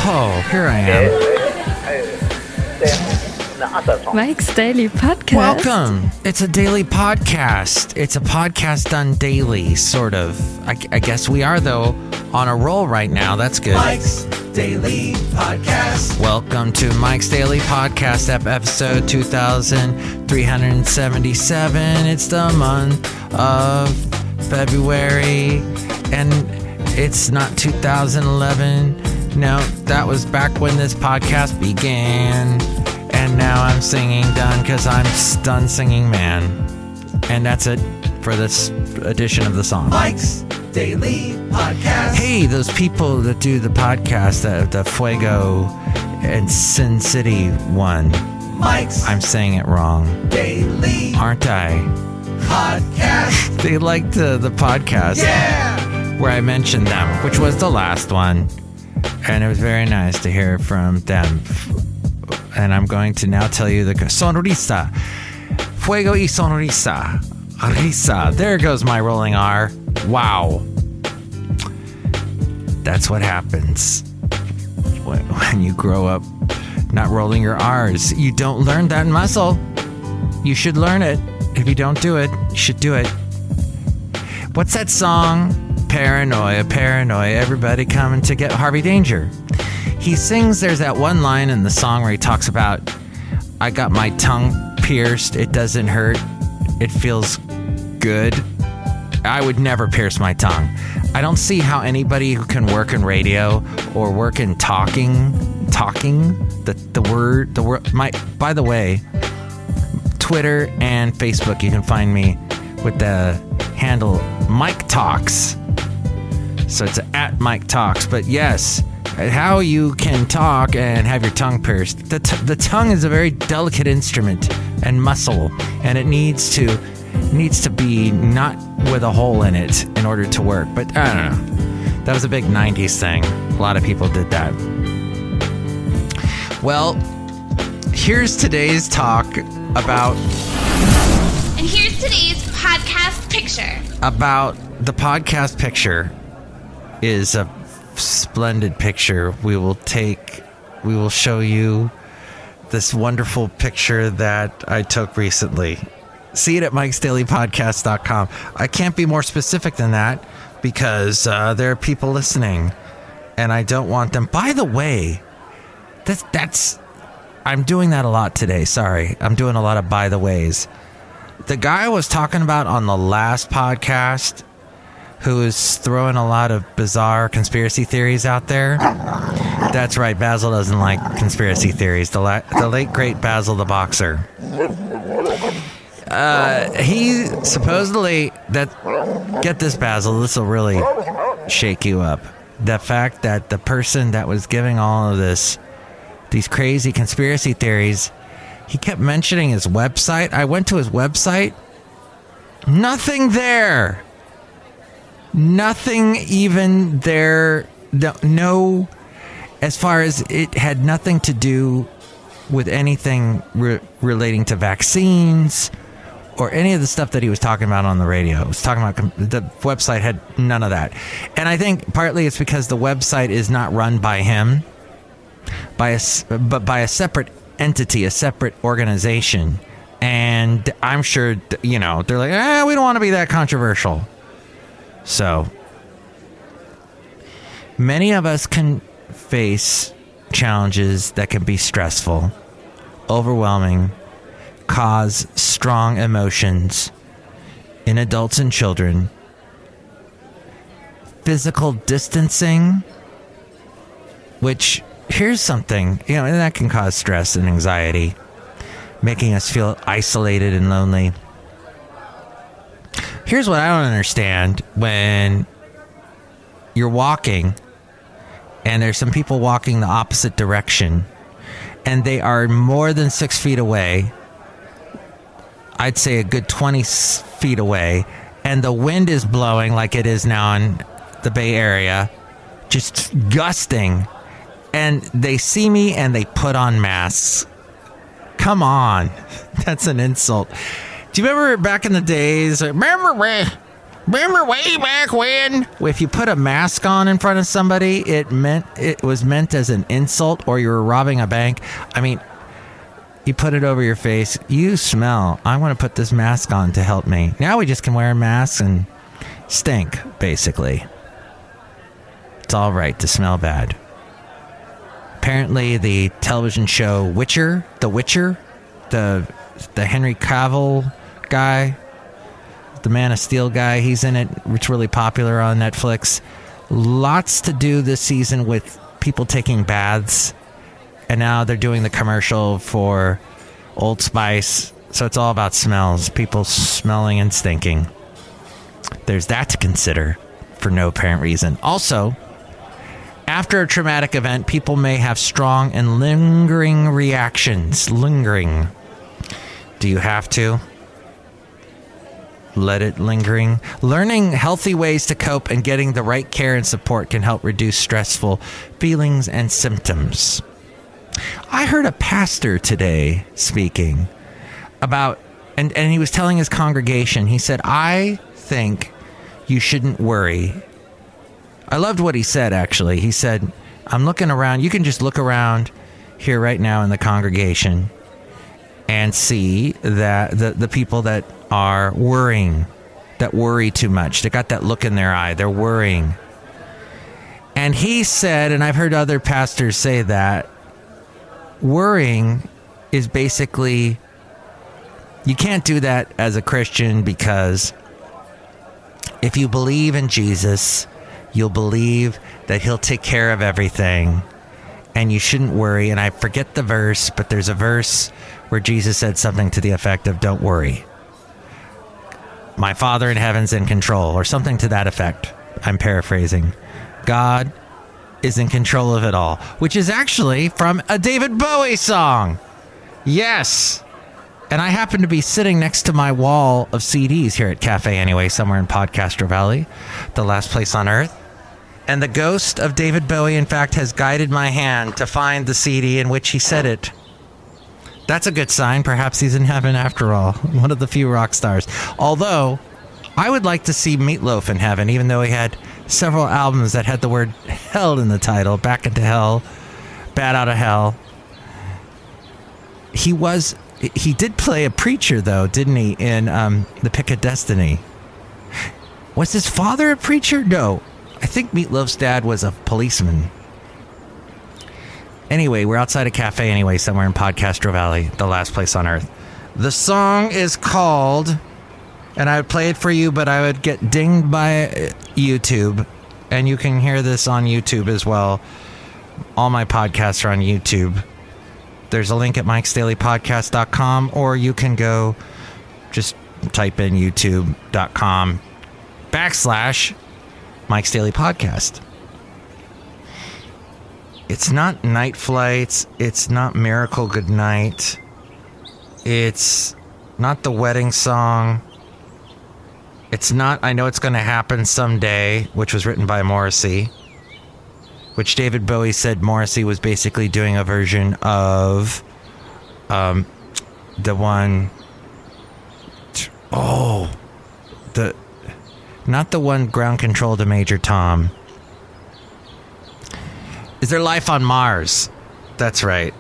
Oh, here I am. Mike's Daily Podcast. Welcome. It's a daily podcast. It's a podcast done daily, sort of. I guess we are, though, on a roll right now. That's good. Mike's Daily Podcast. Welcome to Mike's Daily Podcast, episode 2377. It's the month of February, and it's not 2011. No, that was back when this podcast began. And now I'm singing done because I'm done singing, man. And that's it for this edition of the song. Mike's Daily Podcast. Hey, those people that do the podcast, the Fuego and Sin City one. Mike's I'm saying it wrong. Daily Aren't I? Podcast. They liked the podcast. Yeah! Where I mentioned them, which was the last one. And it was very nice to hear from them. And I'm going to now tell you the sonrisa. Fuego y sonrisa. Risa. There goes my rolling R. Wow. That's what happens when you grow up not rolling your R's. You don't learn that muscle. You should learn it. If you don't do it, you should do it. What's that song? Paranoia, paranoia. Everybody coming to get Harvey Danger. He sings, there's that one line in the song where he talks about, I got my tongue pierced, it doesn't hurt, it feels good. I would never pierce my tongue. I don't see how anybody who can work in radio or work in talking, the word, by the way, Twitter and Facebook, you can find me with the handle Mike Talks. So it's at Mike Talks, but yes, how you can talk and have your tongue pierced. The tongue is a very delicate instrument and muscle, and it needs to be not with a hole in it in order to work. But I don't know. That was a big 90s thing. A lot of people did that. Well, here's today's talk about... And here's today's podcast picture. About the podcast picture is a splendid picture. We will show you this wonderful picture that I took recently. See it at MikesDailyPodcast.com. I can't be more specific than that because there are people listening and I don't want them. By the way, I'm doing that a lot today. Sorry. I'm doing a lot of by the ways. The guy I was talking about on the last podcast, who is throwing a lot of bizarre conspiracy theories out there. That's right, Basil doesn't like conspiracy theories. The late, great Basil the boxer. He supposedly, get this, Basil, this will really shake you up. The fact that the person that was giving all of these crazy conspiracy theories, he kept mentioning his website. I went to his website. Nothing there. Nothing even there. No, as far as it had nothing to do with anything relating to vaccines or any of the stuff that he was talking about on the radio. He was talking about the website had none of that. And I think partly it's because the website is not run by him, but by a separate entity, a separate organization. And I'm sure, they're like, we don't want to be that controversial. So, many of us can face challenges that can be stressful, overwhelming, cause strong emotions in adults and children. Physical distancing, which, here's something, and that can cause stress and anxiety, making us feel isolated and lonely. Here's what I don't understand. When you're walking and there's some people walking the opposite direction and they are more than 6 feet away, I'd say a good 20 feet away, and the wind is blowing like it is now in the Bay Area, just gusting, and they see me and they put on masks. Come on. That's an insult. Do you remember back in the days? Remember Remember way back when? If you put a mask on in front of somebody, it was meant as an insult, or you were robbing a bank. I mean, you put it over your face. You smell. I want to put this mask on to help me. Now we just can wear masks and stink, basically. It's all right to smell bad. Apparently, the television show The Witcher, the Henry Cavill guy, the Man of Steel guy, he's in it. It's really popular on Netflix. Lots to do this season with people taking baths. And now they're doing the commercial for Old Spice. So it's all about smells. People smelling and stinking. There's that to consider for no apparent reason. Also, after a traumatic event, people may have strong and lingering reactions. Lingering. Do you have to? Let it lingering. Learning healthy ways to cope and getting the right care and support can help reduce stressful feelings and symptoms. I heard a pastor today speaking about, and he was telling his congregation, he said, I think you shouldn't worry. I loved what he said, actually. He said, I'm looking around. You can just look around here right now in the congregation and see that the people that are worrying, that worry too much, they got that look in their eye, they're worrying. And he said, and I've heard other pastors say that, worrying is basically, you can't do that as a Christian, because if you believe in Jesus, you'll believe that he'll take care of everything, and you shouldn't worry. And I forget the verse, but there's a verse where Jesus said something to the effect of, don't worry. My Father in heaven's in control, or something to that effect. I'm paraphrasing. God is in control of it all, which is actually from a David Bowie song. Yes. And I happen to be sitting next to my wall of CDs here at Cafe Anyway, somewhere in Podcastro Valley, the last place on earth. And the ghost of David Bowie, in fact, has guided my hand to find the CD in which he said it. That's a good sign. Perhaps he's in heaven after all. One of the few rock stars. Although, I would like to see Meatloaf in heaven, even though he had several albums that had the word hell in the title. Back into Hell, Bad Out of Hell. He did play a preacher, though, didn't he, in The Pick of Destiny? Was his father a preacher? No. I think Meatloaf's dad was a policeman. Anyway, we're outside a Cafe Anyway, somewhere in Podcastro Valley, the last place on earth. The song is called, and I would play it for you, but I would get dinged by YouTube. And you can hear this on YouTube as well. All my podcasts are on YouTube. There's a link at MikesDailyPodcast.com, or you can go just type in youtube.com/Mike's Daily Podcast. It's not Night Flights. It's not Miracle Goodnight. It's not the wedding song. It's not I Know It's Gonna Happen Someday, which was written by Morrissey, which David Bowie said Morrissey was basically doing a version of the one... Not the one Ground Control to Major Tom. Is there life on Mars? That's right.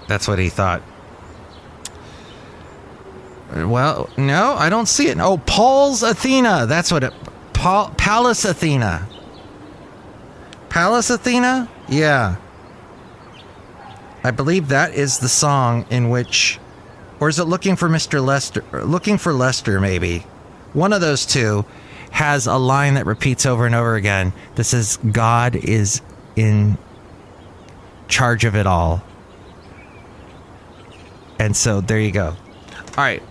That's what he thought. Well, no, I don't see it. Oh, Paul's Athena. That's what it... Palace Athena. Palace Athena? Yeah. I believe that is the song in which... Or is it Looking for Mr. Lester? Looking for Lester, maybe. One of those two has a line that repeats over and over again that says, God is in charge of it all. And so there you go. All right.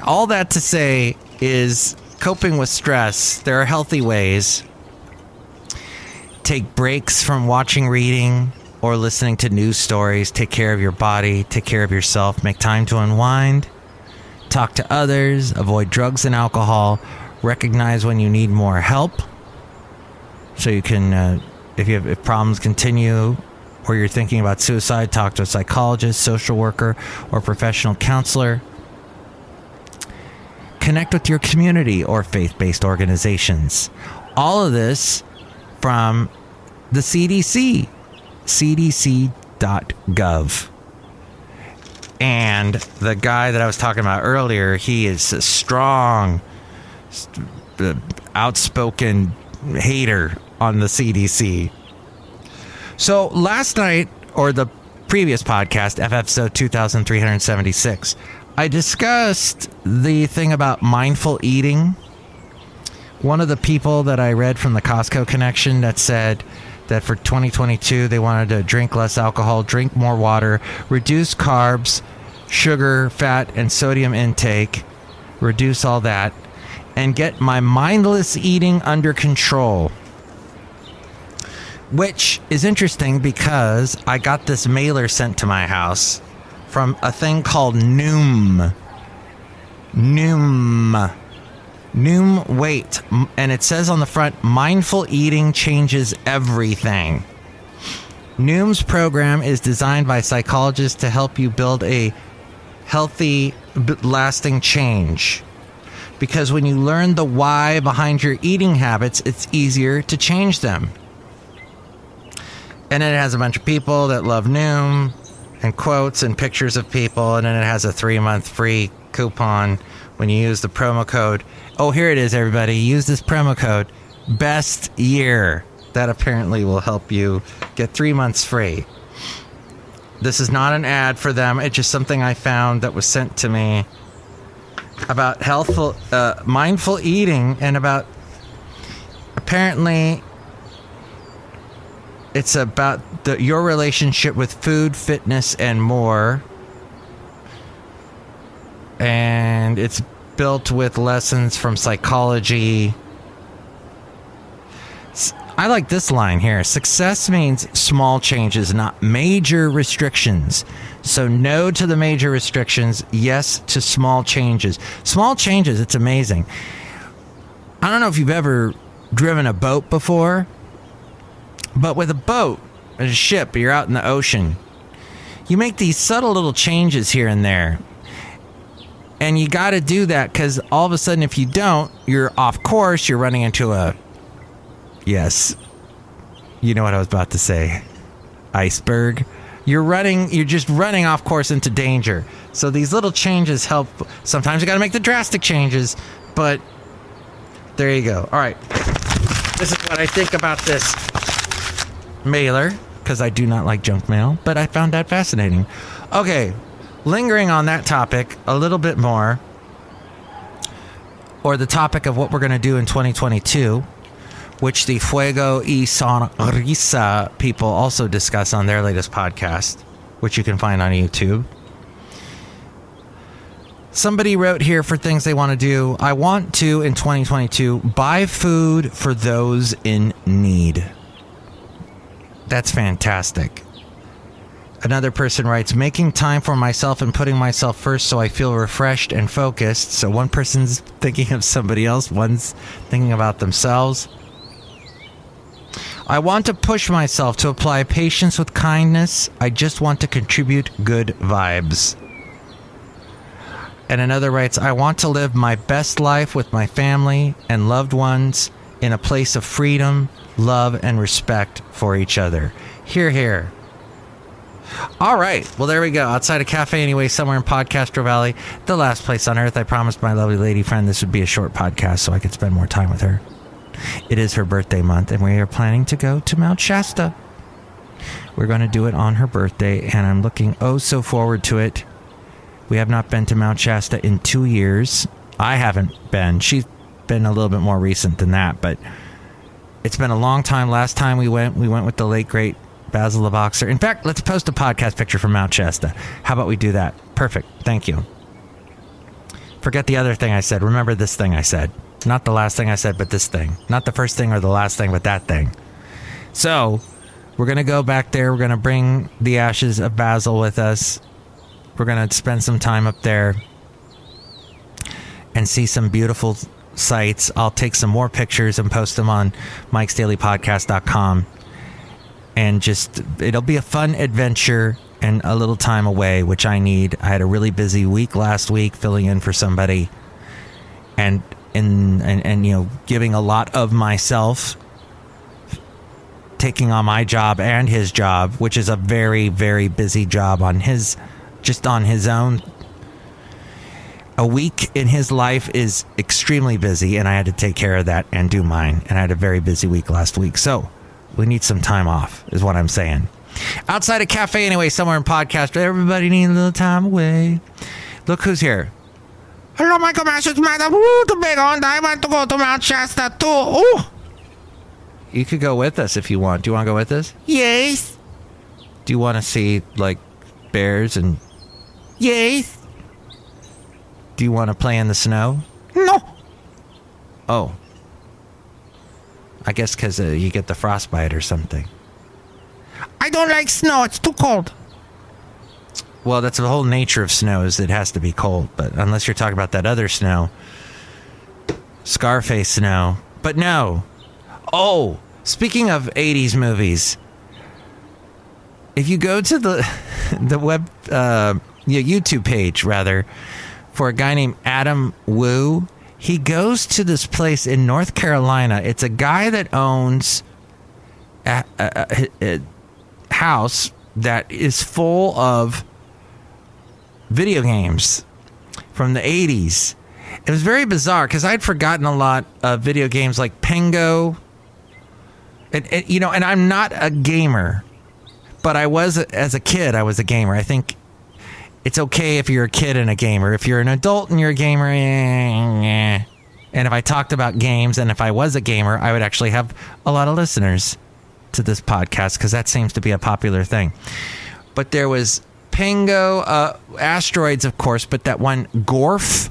All that to say is coping with stress. There are healthy ways. Take breaks from watching, reading, or listening to news stories. Take care of your body. Take care of yourself. Make time to unwind. Talk to others. Avoid drugs and alcohol. Recognize when you need more help. So you can, if problems continue, or you're thinking about suicide, talk to a psychologist, social worker, or professional counselor. connect with your community or faith-based organizations. All of this from the CDC, cdc.gov. And the guy that I was talking about earlier, he is a strong, outspoken hater on the CDC. So last night, or the previous podcast, episode 2376, I discussed the thing about mindful eating. One of the people that I read from the Costco connection that said that for 2022, they wanted to drink less alcohol, drink more water, reduce carbs, sugar, fat, and sodium intake, reduce all that, and get my mindless eating under control. Which is interesting because I got this mailer sent to my house from a thing called Noom. Noom, wait. And it says on the front, mindful eating changes everything. Noom's program is designed by psychologists to help you build a healthy, lasting change. Because when you learn the why behind your eating habits, it's easier to change them. And then it has a bunch of people that love Noom and quotes and pictures of people. And then it has a 3-month free coupon when you use the promo code. Oh, here it is, everybody. Use this promo code, Best Year. That apparently will help you get 3 months free. This is not an ad for them. It's just something I found that was sent to me about healthful, mindful eating, and about apparently it's about your relationship with food, fitness, and more. And it's built with lessons from psychology. I like this line here. Success means small changes, not major restrictions. So no to the major restrictions, yes to small changes. Small changes, it's amazing. I don't know if you've ever driven a boat before, but with a boat, a ship, you're out in the ocean. You make these subtle little changes here and there. And you got to do that because all of a sudden, if you don't, you're off course. You're running into a... Yes. You know what I was about to say. Iceberg. You're just running off course into danger. So these little changes help. Sometimes you got to make the drastic changes, but there you go. All right. This is what I think about this mailer, because I do not like junk mail, but I found that fascinating. Okay. Lingering on that topic a little bit more, or the topic of what we're going to do in 2022, which the Fuego y Sonrisa people also discuss on their latest podcast, which you can find on YouTube. Somebody wrote here for things they want to do. I want to, in 2022, buy food for those in need. That's fantastic. Another person writes, making time for myself and putting myself first so I feel refreshed and focused. So one person's thinking of somebody else, one's thinking about themselves. I want to push myself to apply patience with kindness. I just want to contribute good vibes. And another writes, I want to live my best life with my family and loved ones in a place of freedom, love, and respect for each other. Hear, hear. All right. Well, there we go. Outside a cafe anyway, somewhere in Podcastro Valley, the last place on earth. I promised my lovely lady friend this would be a short podcast so I could spend more time with her. It is her birthday month, and we are planning to go to Mount Shasta. We're going to do it on her birthday, and I'm looking oh so forward to it. We have not been to Mount Shasta in 2 years. I haven't been. She's been a little bit more recent than that, but it's been a long time. Last time we went with the late, great Basil the Boxer. In fact, let's post a podcast picture from Mount Shasta. How about we do that? Perfect. Thank you. Forget the other thing I said. Remember this thing I said. Not the last thing I said, but this thing. Not the first thing or the last thing, but that thing. So, we're going to go back there. We're going to bring the ashes of Basil with us. We're going to spend some time up there and see some beautiful sights. I'll take some more pictures and post them on MikesDailyPodcast.com. And just, it'll be a fun adventure and a little time away, which I need. I had a really busy week last week filling in for somebody. and giving a lot of myself, taking on my job and his job, which is a very, very busy job on his own. A week in his life is extremely busy, and I had to take care of that and do mine. And I had a very busy week last week. So we need some time off, is what I'm saying. Outside a cafe anyway, somewhere in podcast, everybody needs a little time away. Look who's here. Hello, Michael Masters, Madame Rootabega, and I want to go to Mount Shasta too. Oh! You could go with us if you want. Do you want to go with us? Yes. Do you want to see, like, bears and... Yes. Do you want to play in the snow? No. Oh. I guess because you get the frostbite or something. I don't like snow. It's too cold. Well, that's the whole nature of snow, is it has to be cold. But unless you're talking about that other snow. Scarface snow. But no. Oh, speaking of 80s movies. If you go to the web... YouTube page, rather... for a guy named Adam Wu. He goes to this place in North Carolina. It's a guy that owns a house that is full of video games from the 80s. It was very bizarre because I'd forgotten a lot of video games like Pengo. And I'm not a gamer, but I was, as a kid, I was a gamer. I think it's okay if you're a kid and a gamer. If you're an adult and you're a gamer, and if I talked about games and if I was a gamer, I would actually have a lot of listeners to this podcast because that seems to be a popular thing. But there was Pengo, Asteroids, of course, but that one Gorf.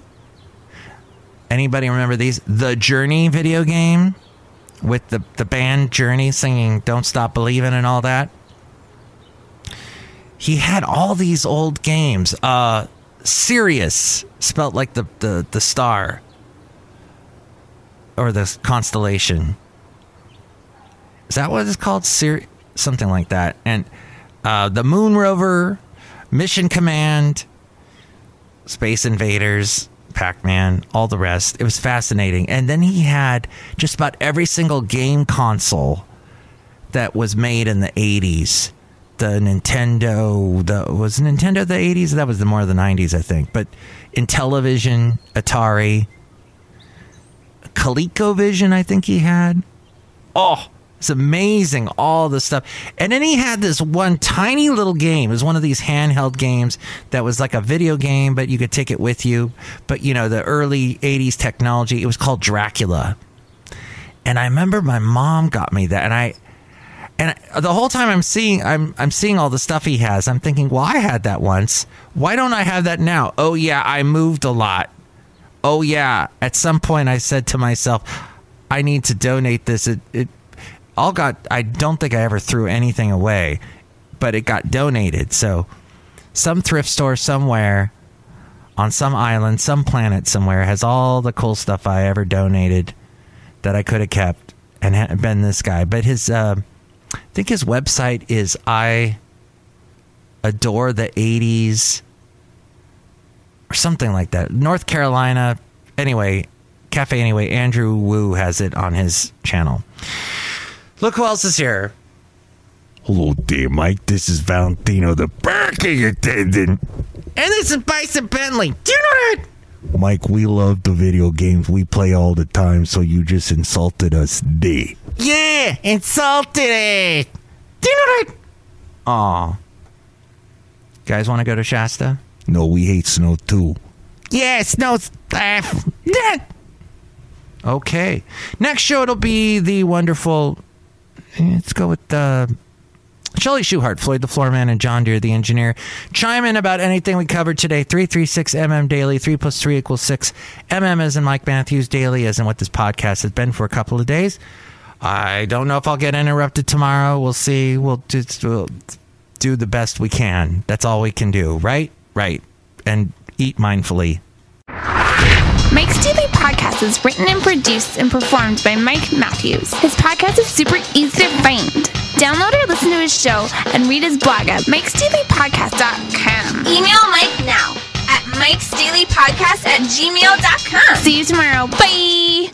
Anybody remember these? The Journey video game with the band Journey singing Don't Stop Believin' and all that. He had all these old games. Sirius, spelt like the star. Or the constellation. Is that what it's called? Something like that. And the Moon Rover, Mission Command, Space Invaders, Pac-Man, all the rest. It was fascinating. And then he had just about every single game console that was made in the 80s. The Nintendo, was Nintendo the 80s? That was more of the 90s, I think. But Intellivision, Atari, ColecoVision, I think he had. Oh, it's amazing, all the stuff. And then he had this one tiny little game. It was one of these handheld games that was like a video game, but you could take it with you. But, the early 80s technology, it was called Dracula. And I remember my mom got me that, and the whole time I'm seeing all the stuff he has, I'm thinking, well, I had that once. Why don't I have that now? Oh, yeah, I moved a lot. Oh, yeah. At some point, I said to myself, I need to donate this. I don't think I ever threw anything away, but it got donated. So some thrift store somewhere on some island, some planet somewhere has all the cool stuff I ever donated that I could have kept and been this guy. But I think his website is I Adore the 80s or something like that. North Carolina. Anyway, Cafe Anyway. Andrew Wu has it on his channel. Look who else is here. Hello there, Mike. This is Valentino, the parking attendant. And this is Bison Bentley. Do you know that? Mike, we love the video games we play all the time, so you just insulted us there. Yeah, insulted it. Do you know that? Aw. Guys want to go to Shasta? No, we hate snow too. Yeah, snow's... Okay. Next show, it'll be the wonderful... Let's go with Chely Shoehart, Floyd the Floorman, and John Deere the engineer. Chime in about anything we covered today. 336MM Daily. 3 + 3 = 6. MM as in Mike Matthews. Daily as in what this podcast has been for a couple of days. I don't know if I'll get interrupted tomorrow. We'll see. We'll do the best we can. That's all we can do, right? Right. And eat mindfully. Mike's Daily Podcast is written and produced and performed by Mike Matthews. His podcast is super easy to find. Download or listen to his show and read his blog at MikesDailyPodcast.com. Email Mike now at MikesDailyPodcast@gmail.com. See you tomorrow. Bye!